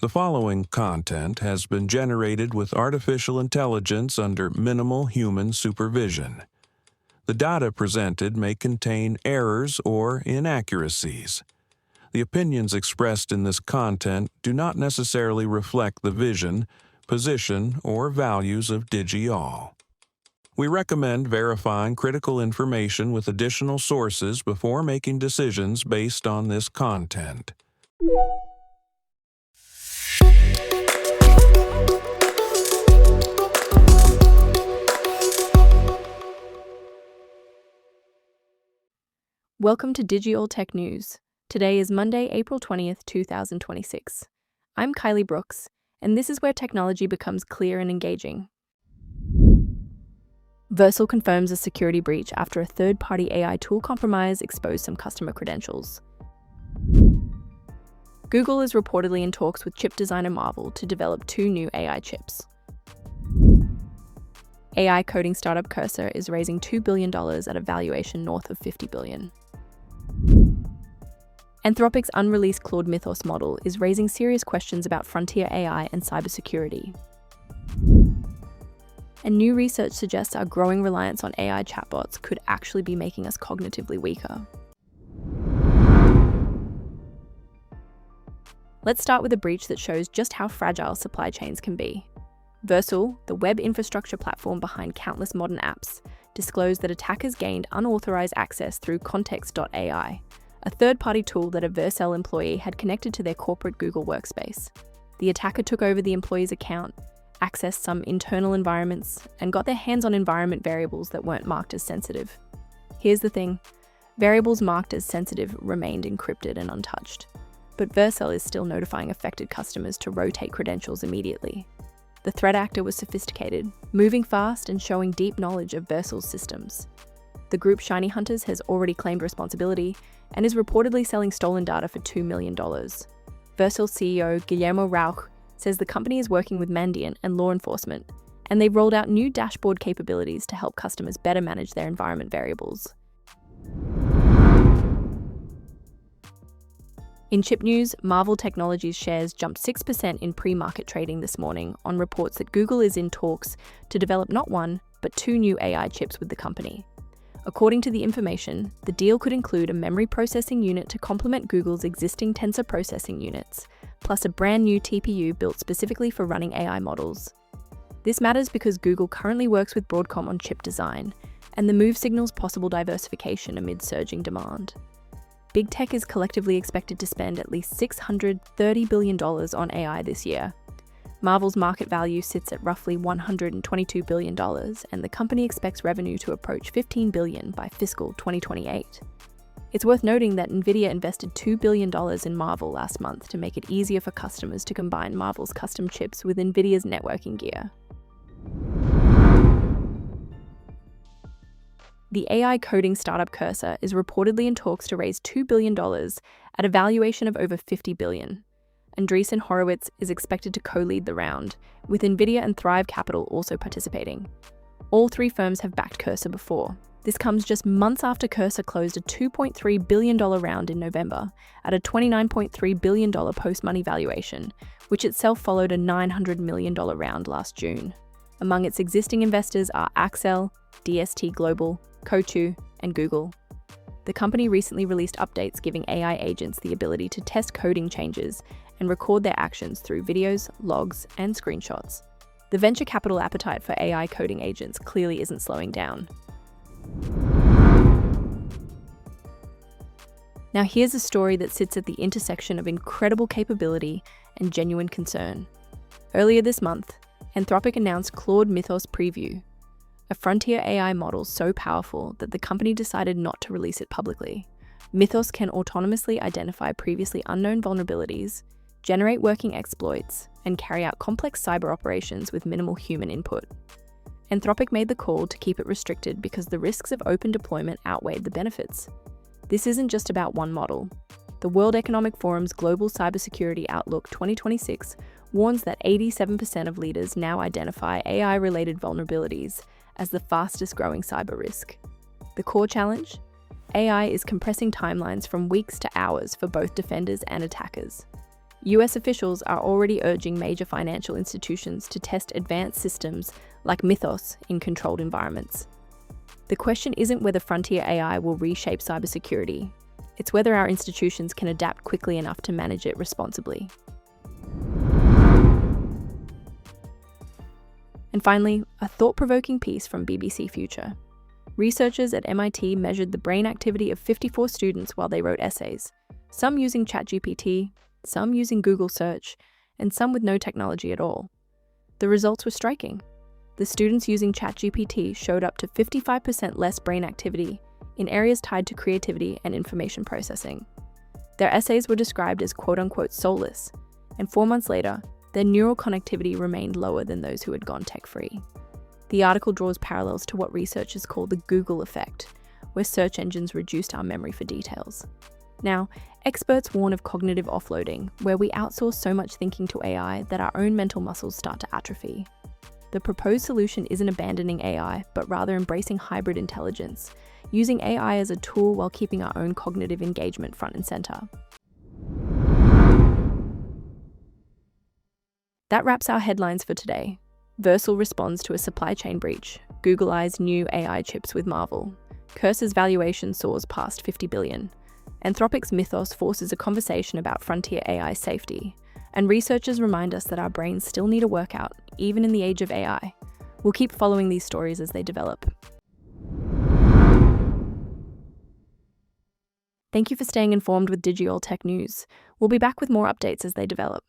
The following content has been generated with artificial intelligence under minimal human supervision. The data presented may contain errors or inaccuracies. The opinions expressed in this content do not necessarily reflect the vision, position, or values of DigiAll. We recommend verifying critical information with additional sources before making decisions based on this content. Welcome to DigiAll Tech News. Today is Monday, April 20th, 2026. I'm Kylie Brooks, and this is where technology becomes clear and engaging. Vercel confirms a security breach after a third-party AI tool compromise exposed some customer credentials. Google is reportedly in talks with chip designer Marvell to develop 2 new AI chips. AI coding startup Cursor is raising $2 billion at a valuation north of $50 billion. Anthropic's unreleased Claude Mythos model is raising serious questions about frontier AI and cybersecurity. And new research suggests our growing reliance on AI chatbots could actually be making us cognitively weaker. Let's start with a breach that shows just how fragile supply chains can be. Vercel, the web infrastructure platform behind countless modern apps, disclosed that attackers gained unauthorized access through Context.ai, a third-party tool that a Vercel employee had connected to their corporate Google workspace. The attacker took over the employee's account, accessed some internal environments, and got their hands on environment variables that weren't marked as sensitive. Here's the thing, variables marked as sensitive remained encrypted and untouched, but Vercel is still notifying affected customers to rotate credentials immediately. The threat actor was sophisticated, moving fast and showing deep knowledge of Vercel's systems. The group ShinyHunters has already claimed responsibility and is reportedly selling stolen data for $2 million. Vercel CEO Guillermo Rauch says the company is working with Mandiant and law enforcement, and they've rolled out new dashboard capabilities to help customers better manage their environment variables. In chip news, Marvell Technology's shares jumped 6% in pre-market trading this morning on reports that Google is in talks to develop not 1, but 2 new AI chips with the company. According to the information, the deal could include a memory processing unit to complement Google's existing tensor processing units, plus a brand new TPU built specifically for running AI models. This matters because Google currently works with Broadcom on chip design, and the move signals possible diversification amid surging demand. Big tech is collectively expected to spend at least $630 billion on AI this year. Marvell's market value sits at roughly $122 billion, and the company expects revenue to approach $15 billion by fiscal 2028. It's worth noting that NVIDIA invested $2 billion in Marvell last month to make it easier for customers to combine Marvell's custom chips with NVIDIA's networking gear. The AI coding startup Cursor is reportedly in talks to raise $2 billion at a valuation of over $50 billion. Andreessen Horowitz is expected to co-lead the round, with NVIDIA and Thrive Capital also participating. All 3 firms have backed Cursor before. This comes just months after Cursor closed a $2.3 billion round in November at a $29.3 billion post-money valuation, which itself followed a $900 million round last June. Among its existing investors are Accel, DST Global, Coatue, and Google. The company recently released updates giving AI agents the ability to test coding changes and record their actions through videos, logs, and screenshots. The venture capital appetite for AI coding agents clearly isn't slowing down. Now here's a story that sits at the intersection of incredible capability and genuine concern. Earlier this month, Anthropic announced Claude Mythos Preview, a frontier AI model so powerful that the company decided not to release it publicly. Mythos can autonomously identify previously unknown vulnerabilities, generate working exploits, and carry out complex cyber operations with minimal human input. Anthropic made the call to keep it restricted because the risks of open deployment outweighed the benefits. This isn't just about one model. The World Economic Forum's Global Cybersecurity Outlook 2026 warns that 87% of leaders now identify AI-related vulnerabilities as the fastest growing cyber risk. The core challenge? AI is compressing timelines from weeks to hours for both defenders and attackers. US officials are already urging major financial institutions to test advanced systems like Mythos in controlled environments. The question isn't whether frontier AI will reshape cybersecurity, it's whether our institutions can adapt quickly enough to manage it responsibly. And finally, a thought-provoking piece from BBC Future. Researchers at MIT measured the brain activity of 54 students while they wrote essays, some using ChatGPT, some using Google Search, and some with no technology at all. The results were striking. The students using ChatGPT showed up to 55% less brain activity in areas tied to creativity and information processing. Their essays were described as quote-unquote soulless, and 4 months later, their neural connectivity remained lower than those who had gone tech-free. The article draws parallels to what researchers call the Google effect, where search engines reduced our memory for details. Now, experts warn of cognitive offloading, where we outsource so much thinking to AI that our own mental muscles start to atrophy. The proposed solution isn't abandoning AI, but rather embracing hybrid intelligence, using AI as a tool while keeping our own cognitive engagement front and center. That wraps our headlines for today. Vercel responds to a supply chain breach. Google eyes new AI chips with Marvell. Curse's valuation soars past 50 billion. Anthropic's Mythos forces a conversation about frontier AI safety. And researchers remind us that our brains still need a workout, even in the age of AI. We'll keep following these stories as they develop. Thank you for staying informed with DigiAll Tech News. We'll be back with more updates as they develop.